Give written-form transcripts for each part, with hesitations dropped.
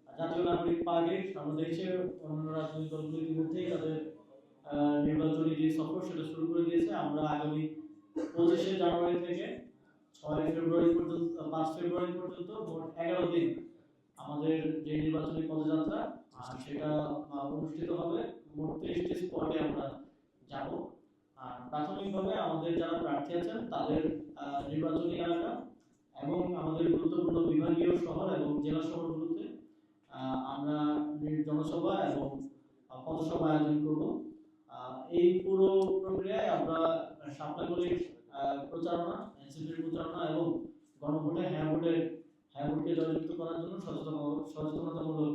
জাতীয় নাগরিক পার্টির আমরা দেখছি অন্য রাজনৈতিক দলগুলো ইতিমধ্যেই তাদের নির্বাচনী যে সফর সেটা শুরু করে দিয়েছে। আমরা আগামী 25শে জানুয়ারি থেকে 6 ফেব্রুয়ারি পর্যন্ত 5 ফেব্রুয়ারি পর্যন্ত মোট 11 দিন আমাদের যে নির্বাচনী পদযাত্রা সেটা অনুষ্ঠিত হবে। মোট 30টি স্পটে আমরা যাব। আর প্রাথমিকভাবে আমাদের যারা প্রার্থী আছেন তাদের নির্বাচনী এলাকা এবং আমাদের গুরুত্বপূর্ণ বিভাগীয় শহর এবং জেলা শহরগুলোতে আমরা জনসভা এবং পথসভা আয়োজন করব। এই পুরো প্রক্রিয়ায় আমরা শাপলাকলির প্রচারণা, এনসিপির প্রচারণা এবং গণভোটে হ্যাঁ ভোটকে জয়যুক্ত করার জন্য সচেতনতামূলক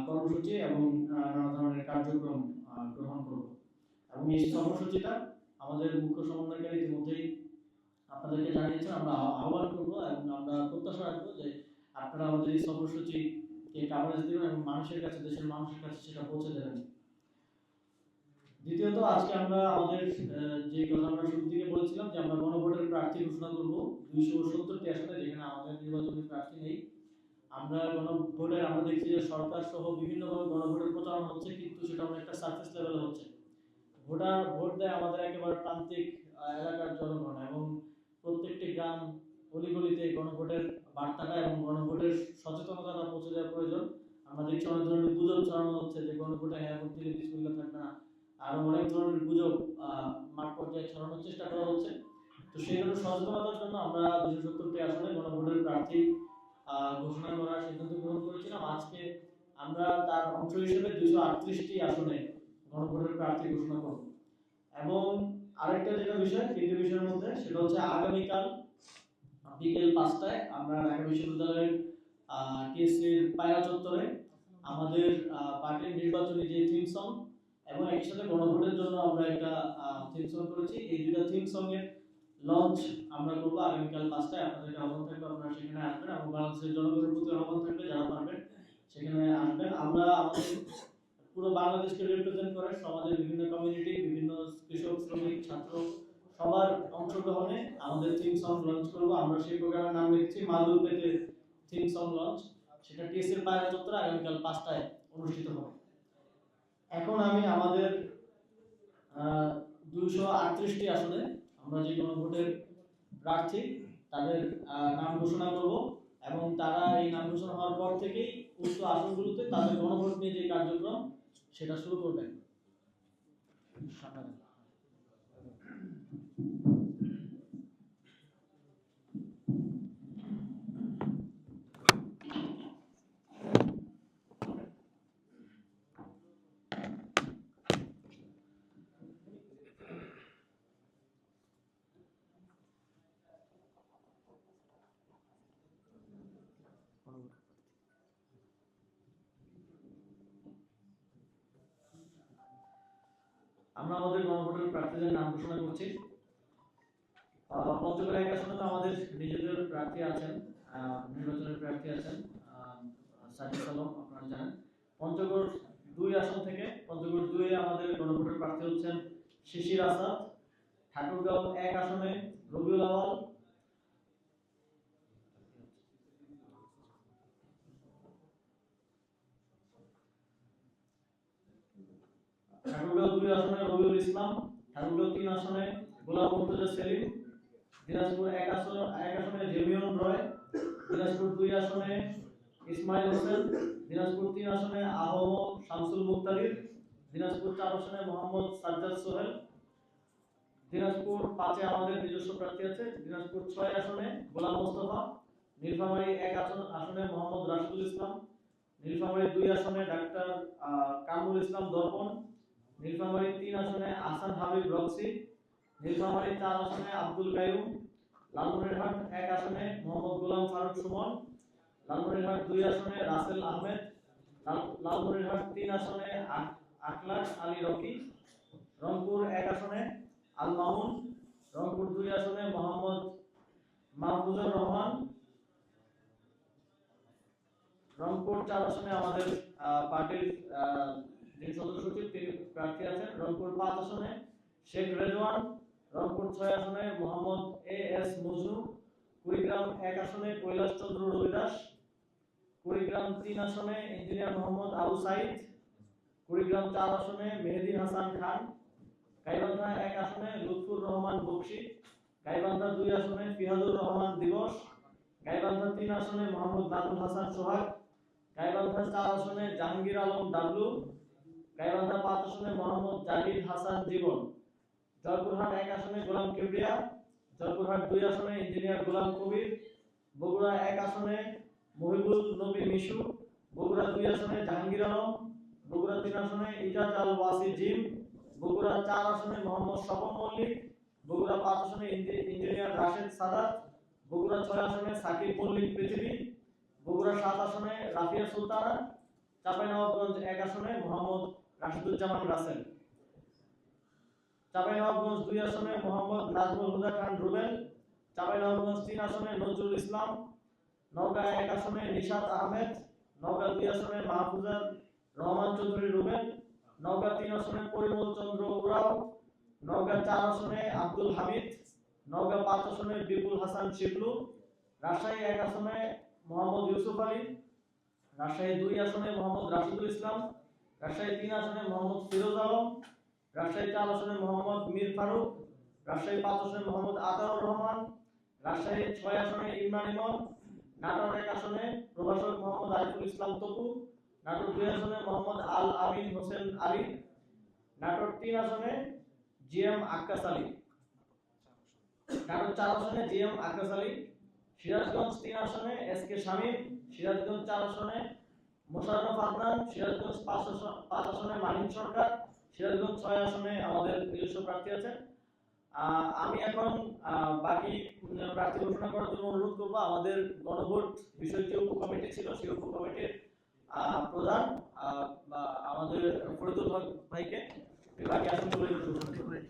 কর্মসূচি এবং নানা ধরনের কার্যক্রম গ্রহণ করব। এবং এই কর্মসূচিটা আমাদের মুখ্য সমন্বয়কারী ইতিমধ্যেই আপনাদেরকে জানিয়েছেন। আমরা আহ্বান করব এবং আমরা প্রত্যাশা রাখবো যে আপনারা আমাদের এই কর্মসূচিকে কাভারেজ দেবেন এবং মানুষের কাছে, দেশের মানুষের কাছে সেটা পৌঁছে দেবেন। দ্বিতীয়ত, আজকে আমরা আমাদের যে কথা আমরা শুরু থেকে বলেছিলাম যে আমরা গণভোটের প্রার্থী ঘোষণা করব 270টি আসনে, যেখানে আমাদের নির্বাচনী প্রার্থী নেই। আমরা দেখছি যে সরকার সহ বিভিন্নভাবে গণভোটের প্রচারণা হচ্ছে, কিন্তু সেটা অনেকটা সার্ফেস লেভেলে হচ্ছে। ভোট দেয় আমাদের একেবারে প্রান্তিক এলাকার জনগণ, এবং প্রত্যেকটি গ্রাম অলিগলিতে গণভোটের বার্তাটা এবং গণভোটের সচেতনতাটা পৌঁছে দেওয়া প্রয়োজন। আমরা দেখছি অনেক ধরনের গুজব ছড়ানো হচ্ছে যে গণভোটে হ্যাঁ ভোট দিলে বিসমিল্লাহ থাকবে না, আরো অনেক ধরনের গুজব মাঠ পর্যায়ে ছড়ানোর চেষ্টা করা হচ্ছে। তো সেই জন্য সচেতনতার জন্য আমরা 270টি আসনে গণভোটের প্রার্থী ঘোষণা করার সিদ্ধান্ত গ্রহণ করেছিলাম। আজকে আমরা তার অংশ হিসেবে 238টি আসনে গণভোটের প্রার্থী ঘোষণা করব। এবং আরেকটা যেটা বিষয়, তিনটি বিষয়ের মধ্যে, সেটা হচ্ছে আগামীকাল বিকেল 5টায় আমরা ঢাকা বিশ্ববিদ্যালয়ের টিএসসির পায়রা চত্বরে আমাদের পার্টির নির্বাচনী যে থিম সং এবং একই সাথে গণভোটের জন্য আমরা একটা থিম সং করেছি। এই দুটো থিম সং এর লঞ্চ আমরা করবো আগামীকাল 5টায়। আপনাদেরকে আহ্বান থাকবে, আপনারা সেখানে আসবেন এবং বাংলাদেশের জনগণের প্রতি আহ্বান থাকবে যারা পারবেন সেখানে আসবেন। আমরা আমাদের পুরো বাংলাদেশকে রিপ্রেজেন্ট করে সমাজের বিভিন্ন কমিউনিটি, বিভিন্ন কৃষক, শ্রমিক, ছাত্র সবার অংশগ্রহণে আমাদের থিম সং লঞ্চ করব। আমরা সেই প্রোগ্রামের নাম লিখেছি মাদুর পেতে থিম সং লঞ্চ। সেটা টিএসসির পায়রা চত্বরে আগামীকাল 5টায় অনুষ্ঠিত হবে। এখন আমি আমাদের 238টি আসনে আমরা যে গণভোটের প্রার্থী তাদের নাম ঘোষণা করব, এবং তারা এই নাম ঘোষণা হওয়ার পর থেকেই উক্ত আসনগুলোতে তাদের গণভোট নিয়ে যে কার্যক্রম সেটা শুরু করবেন। আমরা আমাদের গণভোটের প্রার্থীদের নাম ঘোষণা করছি। পঞ্চগড় এক আসনে তো আমাদের নিজেদের প্রার্থী আছেন, নির্বাচনের প্রার্থী আছেন সাজিদ আলম, আপনারা জানেন। পঞ্চগড় 2 আসন থেকে পঞ্চগড় 2 এ আমাদের গণভোটের প্রার্থী হচ্ছেন শিশির আসাদ। ঠাকুরগাঁও 1 আসনে রবিউল আওয়াল। ঠাকুরগাঁও 2 আসনে রবিউল ইসলাম। ঠাকুরগাঁও 3 আসনে গোলাম মুর্তজা সেলিম। দিনাজপুর 1 আসনে জেমিয়ন রয়। দিনাজপুর 2 আসনে ইসমাইল হোসেন। দিনাজপুর 3 আসনে আহম শামসুল মুক্তাদির। দিনাজপুর 4 আসনে মোহাম্মদ সাজ্জাদ সোহেল। দিনাজপুর 5 এ আমাদের নিজস্ব প্রার্থী আছে। দিনাজপুর 6 আসনে গোলাম মোস্তফা। নীলফামারী 1 আসনে মোহাম্মদ রাশিদুল ইসলাম। নীলফামারী 2 আসনে ডাক্তার কামরুল ইসলাম দর্পণ। নীলফামারী 3 আসনে আহসান হাবিব রক্সি। নীলফামারী 4 আসনে আব্দুল কাইয়ুম। লালমনিরহাট 1 আসনে মোহাম্মদ গোলাম ফারুক সুমন। লালমনিরহাট 2 আসনে রাসেল আহমেদ। লালমনিরহাট 3 আসনে আখলাক আলী রকি। রংপুর 1 আসনে আল মামুন। রংপুর 2 আসনে মোহাম্মদ মাহফুজুর রহমান। রংপুর 4 আসনে আমাদের পার্টির যে সদস্য সচিব তিনি প্রার্থী আছেন। রংপুর 5 আসনে শেখ রেজওয়ান। রংপুর 6 আসনে মোহাম্মদ এ এস মজনু। কুড়িগ্রাম 1 আসনে কৈলাস চন্দ্র রবিদাস। কুড়িগ্রাম 3 আসনে ইঞ্জিনিয়ার মোহাম্মদ আবু সাইদ, কুড়িগ্রাম 4 আসনে মেহেদী হাসান খান, গাইবান্ধা 1 আসনে লুৎফুর রহমান বকশী, গাইবান্ধা 2 আসনে ফিহাদুর রহমান দিবস, গাইবান্ধা 3 আসনে মোহাম্মদ নাজুল হাসান সোহাগ, গাইবান্ধা 4 আসনে জাহাঙ্গীর আলম ডাবলু, গাইবান্ধা 5 আসনে মোহাম্মদ জাহিদ হাসান জীবন, জয়পুরহাট 1 আসনে গোলাম কিবরিয়া, জয়পুরহাট 2 আসনে ইঞ্জিনিয়ার গোলাম কবির, বগুড়া 1 আসনে মহিবুল নবী মিশু, বগুড়া 2 আসনে জাহাঙ্গীর আলম, বগুড়া 3 আসনে ইজাজ আল ওয়াসি জিম, বগুড়া 4 আসনে মোহাম্মদ স্বপন মল্লিক, বগুড়া 5 আসনে ইঞ্জিনিয়ার রাশেদ সাদাত, বগুড়া 6 আসনে সাকিব মল্লিক পৃথিবী, বগুড়া 7 আসনে রাফিয়া সুলতানা, চাঁপাইনবাবগঞ্জ 1 আসনে মোহাম্মদ রাশিদুজ্জামান রাসেল, চাঁপাইনবাবগঞ্জ 2 আসনে মোহাম্মদ নাজমুল হুদা খান রুবেল, চাঁপাইনবাবগঞ্জ 3 আসনে নজরুল ইসলাম, নওগাঁ 1 আসনে নিশাত আহমেদ, নওগাঁ 2 আসনে মাহফুজার রহমান চৌধুরী রুবেল, নওগাঁ 3 আসনে পরিমল চন্দ্র উরাও, নওগাঁ 4 আসনে আব্দুল হামিদ, নওগাঁ 5 আসনে বিপুল হাসান শিবলু, রাজশাহী 1 আসনে মোহাম্মদ ইউসুফ আলী, রাজশাহী 2 আসনে মোহাম্মদ রাশিদুল ইসলাম, রাজশাহী 3 আসনে মোহাম্মদ ফিরোজ আলম, রাজশাহী 4 আসনে মোহাম্মদ মীর ফারুক, রাজশাহী 5 আসনে মোহাম্মদ আতাউর রহমান, রাজশাহী 6 আসনে ইমরান ইমন, নাটোর 1 আসনে প্রভাষক মোহাম্মদ আরিফুল ইসলাম তপু, নাটোর 2 আসনে মোহাম্মদ আল আমিন হোসেন আলী, নাটোর 3 আসনে জিএম আক্কাস আলী, নাটোর 4 আসনে জিএম আক্কাস আলী, সিরাজগঞ্জ 3 আসনে এসকে শামীম, সিরাজগঞ্জ 4 আসনে মোশাররফ আদনান, সিরাজগঞ্জ 5 আসনে মাহিন সরকার, সিরাজগঞ্জ 6 আসনে আমাদের নিজস্ব প্রার্থী আছে। আমি এখন বাকি প্রার্থী ঘোষণা করার জন্য অনুরোধ করবো আমাদের গণভোট বিষয়টি উপ কমিটি ছিল, সেই উপ কমিটির প্রধান আমাদের ফরিদুল হক ভাইকে বাকি আসনগুলো ঘোষণা করবেন।